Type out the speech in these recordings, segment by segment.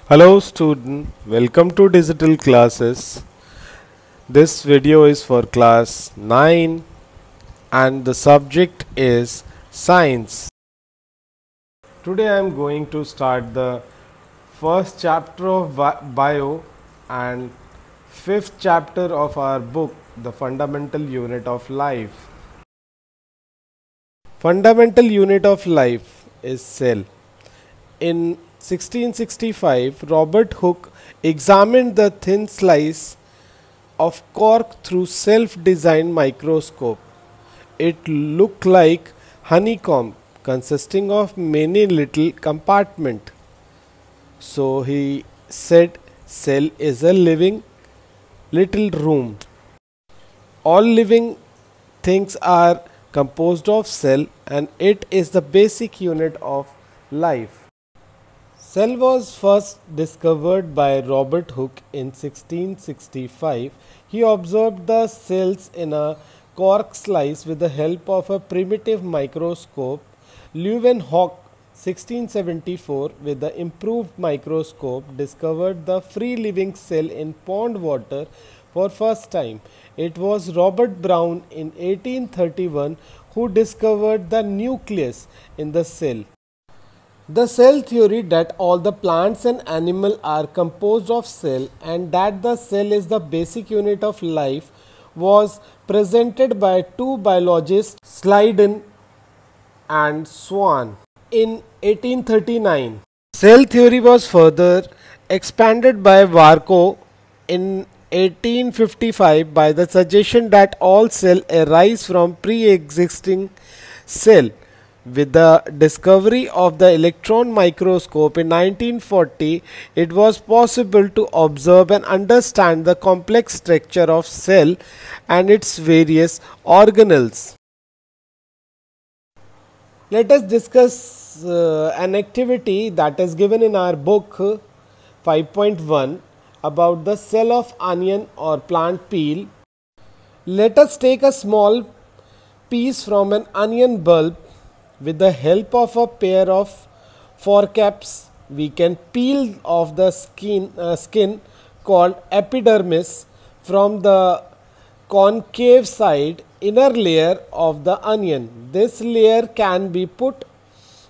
Hello student, welcome to digital classes. This video is for class 9 and the subject is science. Today I am going to start the first chapter of bio and fifth chapter of our book, the fundamental unit of life. Fundamental unit of life is cell. In 1665, Robert Hooke examined the thin slice of cork through self-designed microscope. It looked like honeycomb consisting of many little compartments. So he said cell is a living little room. All living things are composed of cell and it is the basic unit of life. Cell was first discovered by Robert Hooke in 1665. He observed the cells in a cork slice with the help of a primitive microscope. Leeuwenhoek 1674 with the improved microscope discovered the free living cell in pond water for first time. It was Robert Brown in 1831 who discovered the nucleus in the cell. The cell theory that all the plants and animals are composed of cell and that the cell is the basic unit of life was presented by two biologists, Schleiden and Swan, in 1839. Cell theory was further expanded by Varco in 1855 by the suggestion that all cells arise from pre-existing cell. With the discovery of the electron microscope in 1940, it was possible to observe and understand the complex structure of cell and its various organelles. Let us discuss an activity that is given in our book 5.1 about the cell of onion or plant peel. Let us take a small piece from an onion bulb. With the help of a pair of forceps, we can peel off the skin called epidermis from the concave side inner layer of the onion. This layer can be put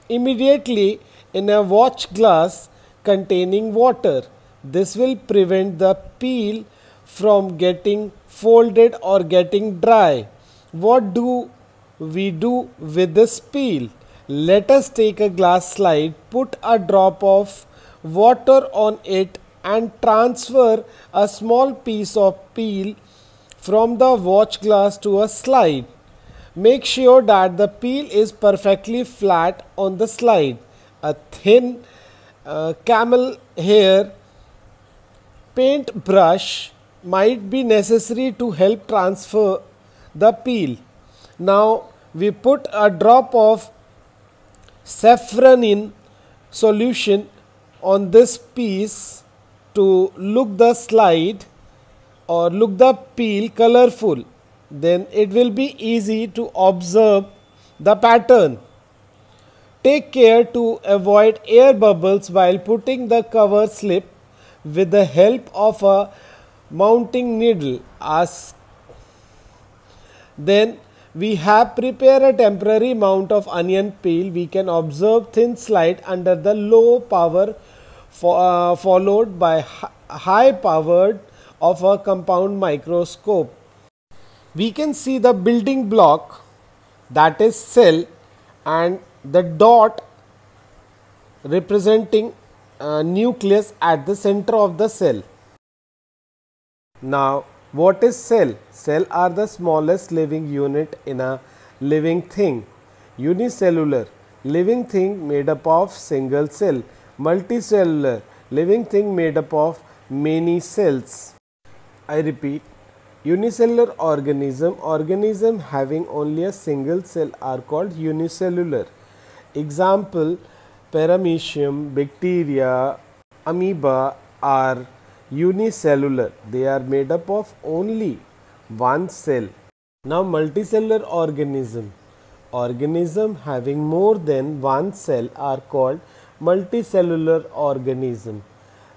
immediately in a watch glass containing water. This will prevent the peel from getting folded or getting dry. What do we do with this peel? Let us take a glass slide, put a drop of water on it and transfer a small piece of peel from the watch glass to a slide. Make sure that the peel is perfectly flat on the slide. A thin camel hair paint brush might be necessary to help transfer the peel. Now we put a drop of saffronin solution on this piece to look the slide or look the peel colorful. Then it will be easy to observe the pattern. Take care to avoid air bubbles while putting the cover slip with the help of a mounting needle. Then we have prepared a temporary mount of onion peel. We can observe thin slide under the low power followed by high powered of a compound microscope. We can see the building block, that is cell, and the dot representing nucleus at the center of the cell. Now what is cell? Cell are the smallest living unit in a living thing. Unicellular, living thing made up of single cell. Multicellular, living thing made up of many cells. I repeat, unicellular organism having only a single cell are called unicellular. Example, paramecium, bacteria, amoeba are unicellular. They are made up of only one cell. Now multicellular organism having more than one cell are called multicellular organism.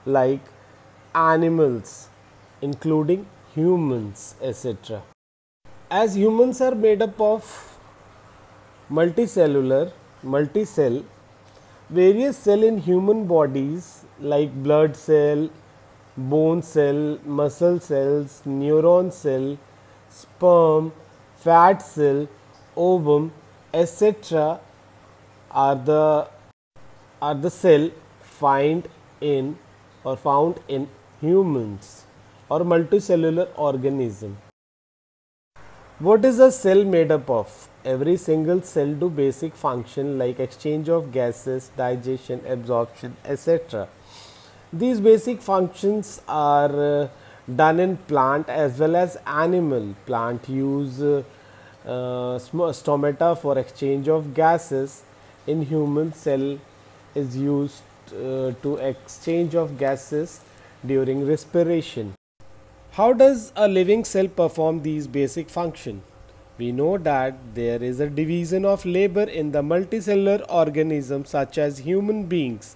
like animals, including humans, etc. As humans are made up of multicell, various cell in human bodies like blood cell, bone cell, muscle cells, neuron cell, sperm, fat cell, ovum, etc. are the cell find in or found in humans or multicellular organism. What is a cell made up of? Every single cell do basic function like exchange of gases, digestion, absorption, etc. These basic functions are done in plant as well as animal. Plant use stomata for exchange of gases. In human, cell is used to exchange of gases during respiration. How does a living cell perform these basic functions? We know that there is a division of labor in the multicellular organisms such as human beings.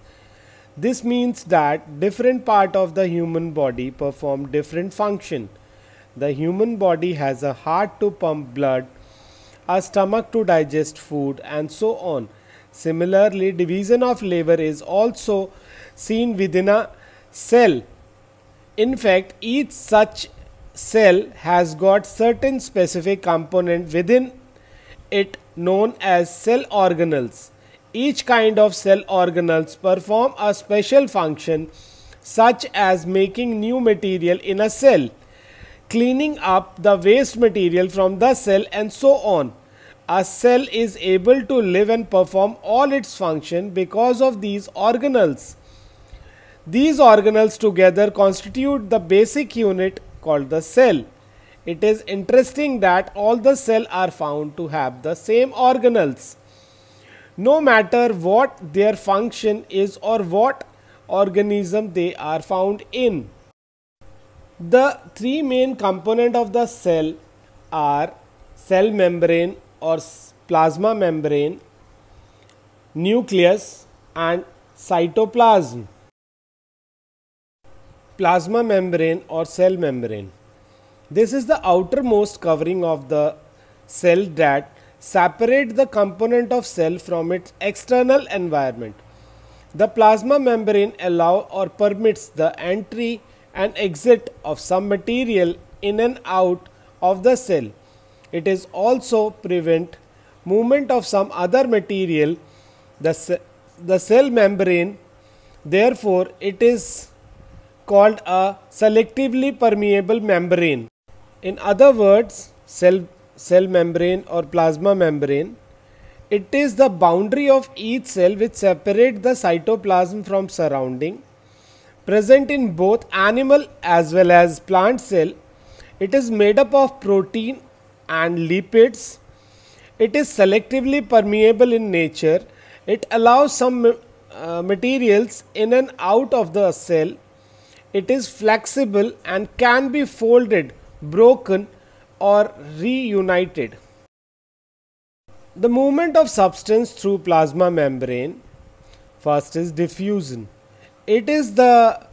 This means that different parts of the human body perform different function. The human body has a heart to pump blood, a stomach to digest food, and so on. Similarly, division of labor is also seen within a cell. In fact, each such cell has got certain specific component within it known as cell organelles. Each kind of cell organelles perform a special function such as making new material in a cell, cleaning up the waste material from the cell, and so on. A cell is able to live and perform all its function because of these organelles. These organelles together constitute the basic unit called the cell. It is interesting that all the cells are found to have the same organelles, no matter what their function is or what organism they are found in. The three main components of the cell are cell membrane or plasma membrane, nucleus, and cytoplasm. Plasma membrane or cell membrane. This is the outermost covering of the cell that separate the component of cell from its external environment. The plasma membrane allows or permits the entry and exit of some material in and out of the cell. It is also prevent movement of some other material. The cell membrane, therefore, it is called a selectively permeable membrane. In other words, cell membrane or plasma membrane, it is the boundary of each cell which separate the cytoplasm from surrounding. Present in both animal as well as plant cell, it is made up of protein and lipids. It is selectively permeable in nature. It allows some materials in and out of the cell. It is flexible and can be folded, broken, or reunited. The movement of substance through plasma membrane. First is diffusion. It is the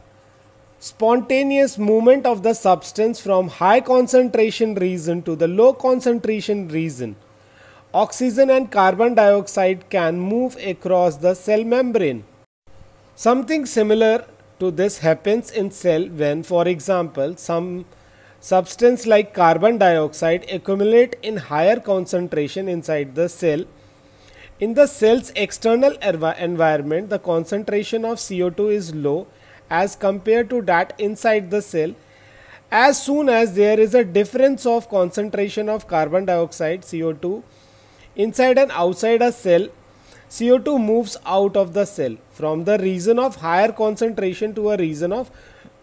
spontaneous movement of the substance from high concentration region to the low concentration region. Oxygen and carbon dioxide can move across the cell membrane. Something similar to this happens in cell when, for example, some substance like carbon dioxide accumulate in higher concentration inside the cell. In the cell's external environment, the concentration of CO2 is low as compared to that inside the cell. As soon as there is a difference of concentration of carbon dioxide CO2 inside and outside a cell, CO2 moves out of the cell from the region of higher concentration to a region of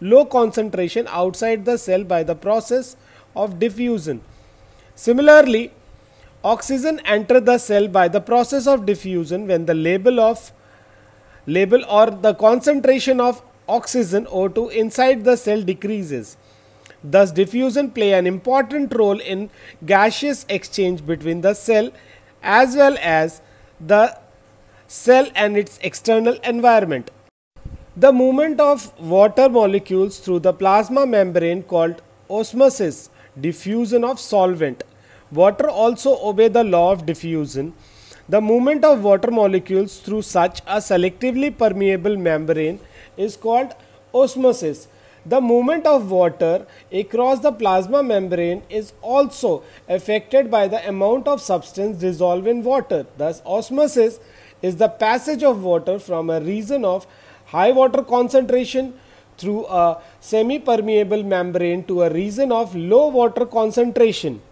low concentration outside the cell by the process of diffusion. Similarly, oxygen enters the cell by the process of diffusion when the level or the concentration of oxygen O2 inside the cell decreases. Thus, diffusion play an important role in gaseous exchange between the cell as well as the cell and its external environment. The movement of water molecules through the plasma membrane called osmosis, diffusion of solvent. Water also obey the law of diffusion. The movement of water molecules through such a selectively permeable membrane is called osmosis. The movement of water across the plasma membrane is also affected by the amount of substance dissolved in water. Thus, osmosis is the passage of water from a region of high water concentration through a semi-permeable membrane to a region of low water concentration.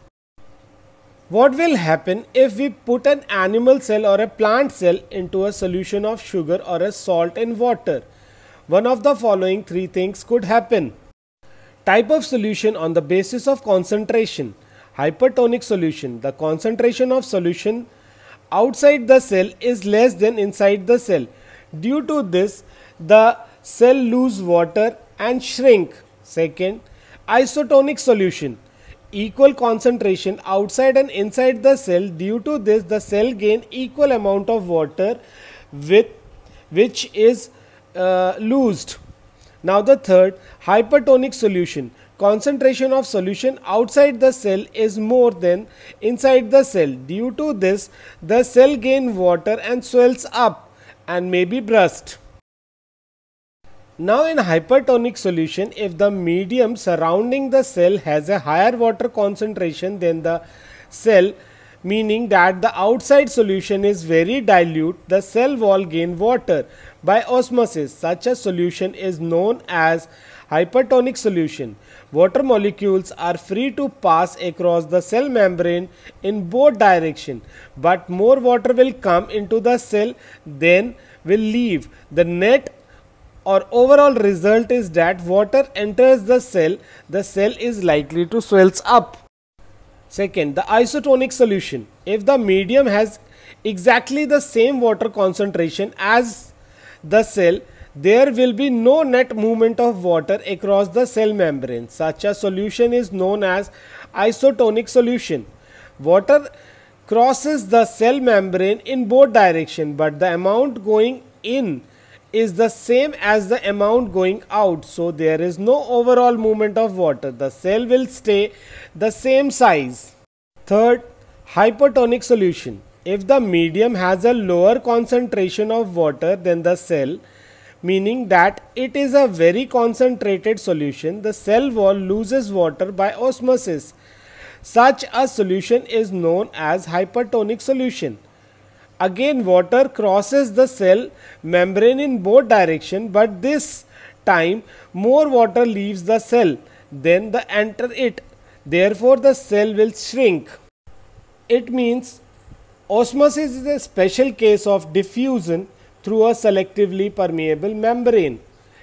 What will happen if we put an animal cell or a plant cell into a solution of sugar or a salt in water? One of the following three things could happen. Type of solution on the basis of concentration. Hypertonic solution. The concentration of solution outside the cell is less than inside the cell. Due to this, the cell lose water and shrink. Second, isotonic solution. Equal concentration outside and inside the cell. Due to this, the cell gain equal amount of water with which is loosed. Now the third, hypertonic solution. Concentration of solution outside the cell is more than inside the cell. Due to this, the cell gain water and swells up and may be burst. Now in hypertonic solution, if the medium surrounding the cell has a higher water concentration than the cell, meaning that the outside solution is very dilute, the cell wall gain water by osmosis. Such a solution is known as hypertonic solution. Water molecules are free to pass across the cell membrane in both directions, but more water will come into the cell than will leave. The net or overall result is that water enters the cell is likely to swells up. Second, the isotonic solution. If the medium has exactly the same water concentration as the cell, there will be no net movement of water across the cell membrane. Such a solution is known as isotonic solution. Water crosses the cell membrane in both directions, but the amount going in is the same as the amount going out, so there is no overall movement of water. The cell will stay the same size. Third, hypertonic solution. If the medium has a lower concentration of water than the cell, meaning that it is a very concentrated solution, the cell wall loses water by osmosis. Such a solution is known as hypertonic solution. Again, water crosses the cell membrane in both directions, but this time more water leaves the cell than the enter it. Therefore, the cell will shrink. It means osmosis is a special case of diffusion through a selectively permeable membrane.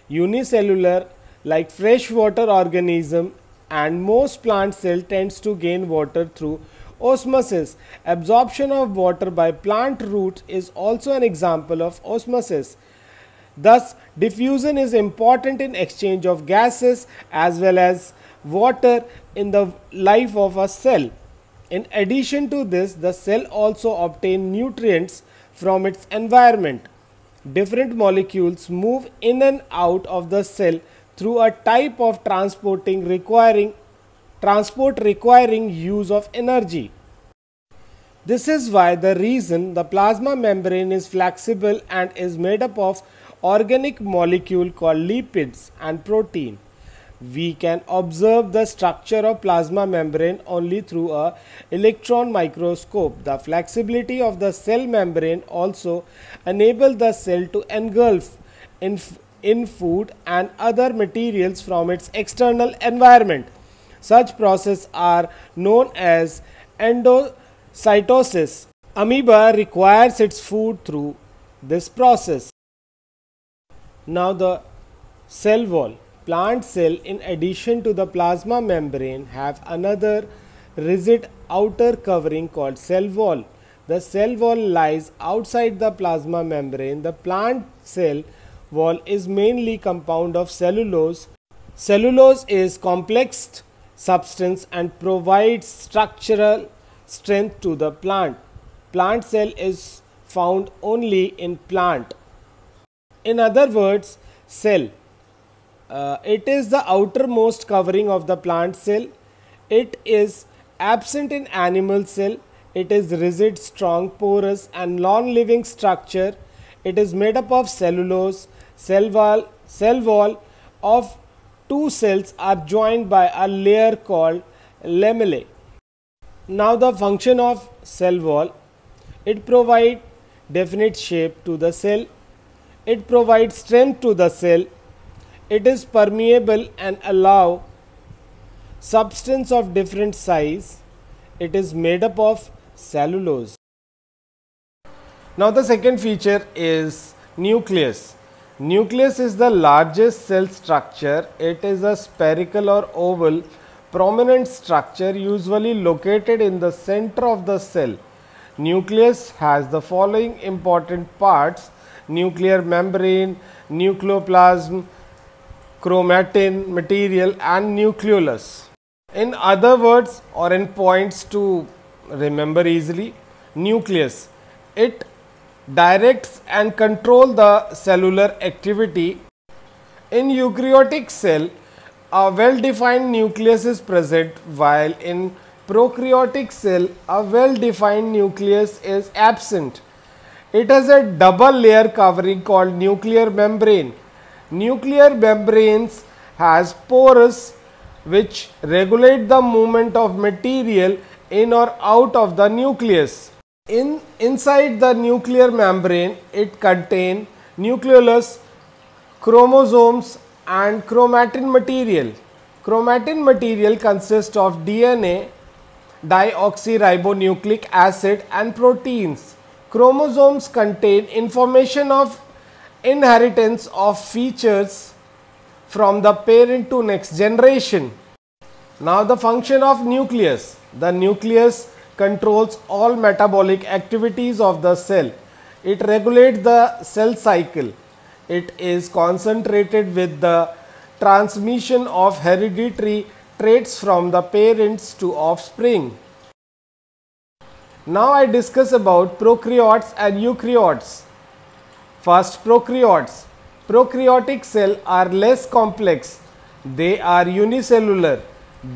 Unicellular, like freshwater organism, and most plant cell tends to gain water through osmosis. Absorption of water by plant roots is also an example of osmosis. Thus, diffusion is important in exchange of gases as well as water in the life of a cell. In addition to this, the cell also obtains nutrients from its environment. Different molecules move in and out of the cell through a type of transport requiring use of energy. This is why the reason the plasma membrane is flexible and is made up of organic molecule called lipids and protein. We can observe the structure of plasma membrane only through a electron microscope. The flexibility of the cell membrane also enables the cell to engulf in food and other materials from its external environment. Such processes are known as endocytosis. Amoeba requires its food through this process. Now the cell wall. Plant cell, in addition to the plasma membrane, have another rigid outer covering called cell wall. The cell wall lies outside the plasma membrane. The plant cell wall is mainly compound of cellulose. Cellulose is complex substance and provides structural strength to the plant. Plant cell is found only in plant. In other words, Cell. It is the outermost covering of the plant cell. It is absent in animal cell. It is rigid, strong, porous and non-living structure. It is made up of cellulose. Cell wall of two cells are joined by a layer called lamellae. Now the function of cell wall: it provides definite shape to the cell. It provides strength to the cell. It is permeable and allow substance of different size. It is made up of cellulose. Now the second feature is nucleus. Nucleus is the largest cell structure. It is a spherical or oval prominent structure usually located in the center of the cell. Nucleus has the following important parts: nuclear membrane, nucleoplasm, chromatin material and nucleolus. In other words, or in points to remember easily, nucleus, it directs and control the cellular activity. In eukaryotic cell, a well-defined nucleus is present, while in prokaryotic cell, a well-defined nucleus is absent. It has a double layer covering called nuclear membrane. Nuclear membranes has pores which regulate the movement of material in or out of the nucleus. Inside the nuclear membrane, it contains nucleolus, chromosomes and chromatin material. Chromatin material consists of DNA, deoxyribonucleic acid and proteins. Chromosomes contain information of inheritance of features from the parent to next generation. Now the function of nucleus. The nucleus controls all metabolic activities of the cell. It regulates the cell cycle. It is concentrated with the transmission of hereditary traits from the parents to offspring. Now I discuss about prokaryotes and eukaryotes. First, prokaryotes. Prokaryotic cells are less complex. They are unicellular.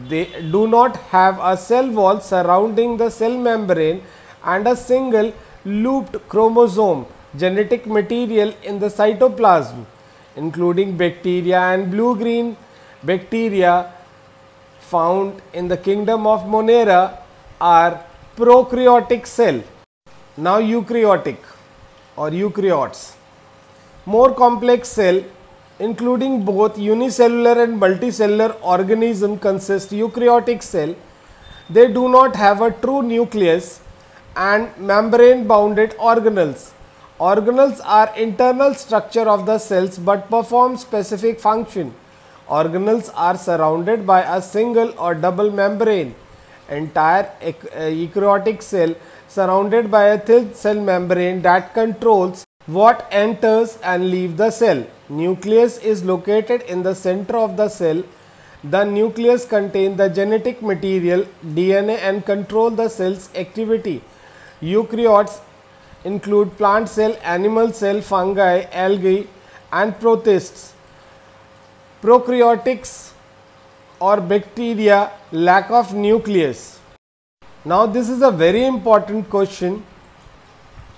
They do not have a cell wall surrounding the cell membrane and a single looped chromosome genetic material in the cytoplasm, including bacteria and blue-green bacteria found in the kingdom of Monera are prokaryotic cell. Now eukaryotic or eukaryotes. More complex cell including both unicellular and multicellular organism consist eukaryotic cell. They do not have a true nucleus and membrane bounded organelles. Organelles are internal structure of the cells but perform specific function. Organelles are surrounded by a single or double membrane. Entire eukaryotic cell surrounded by a thin cell membrane that controls what enters and leaves the cell. Nucleus is located in the center of the cell. The nucleus contains the genetic material, DNA, and control the cell's activity. Eukaryotes include plant cell, animal cell, fungi, algae, and protists. Prokaryotics or bacteria lack of nucleus. Now this is a very important question.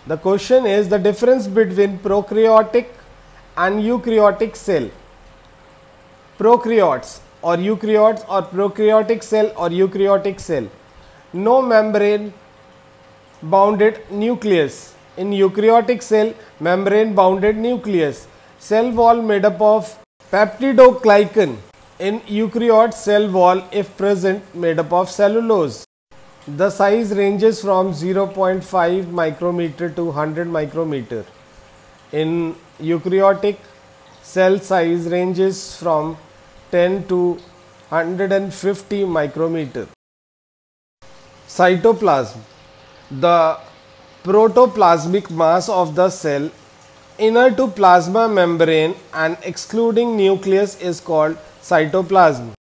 The question is the difference between prokaryotic and eukaryotic cell. Prokaryotes or eukaryotes or prokaryotic cell or eukaryotic cell. No membrane bounded nucleus. In eukaryotic cell, membrane bounded nucleus. Cell wall made up of peptidoglycan. In eukaryote, cell wall, if present, made up of cellulose. The size ranges from 0.5 micrometer to 100 micrometer. In eukaryotic, cell size ranges from 10 to 150 micrometer. Cytoplasm. The protoplasmic mass of the cell inner to plasma membrane and excluding nucleus is called cytoplasm.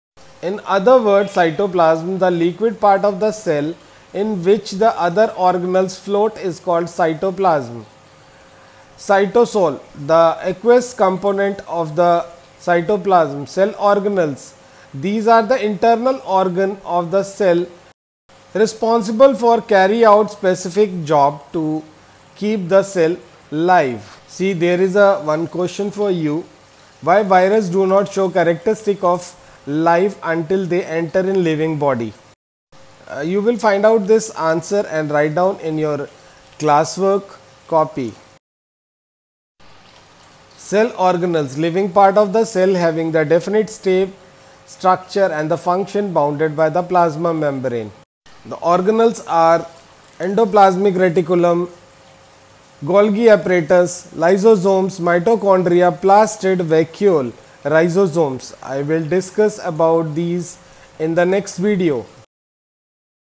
In other words, cytoplasm, the liquid part of the cell in which the other organelles float, is called cytoplasm. Cytosol, the aqueous component of the cytoplasm. Cell organelles, these are the internal organ of the cell responsible for carry out specific job to keep the cell live. See, there is a one question for you. Why virus do not show characteristic of life until they enter in living body? You will find out this answer and write down in your classwork copy. Cell organelles, living part of the cell having the definite shape, structure and the function bounded by the plasma membrane. The organelles are endoplasmic reticulum, Golgi apparatus, lysosomes, mitochondria, plastid, vacuole, rhizosomes. I will discuss about these in the next video.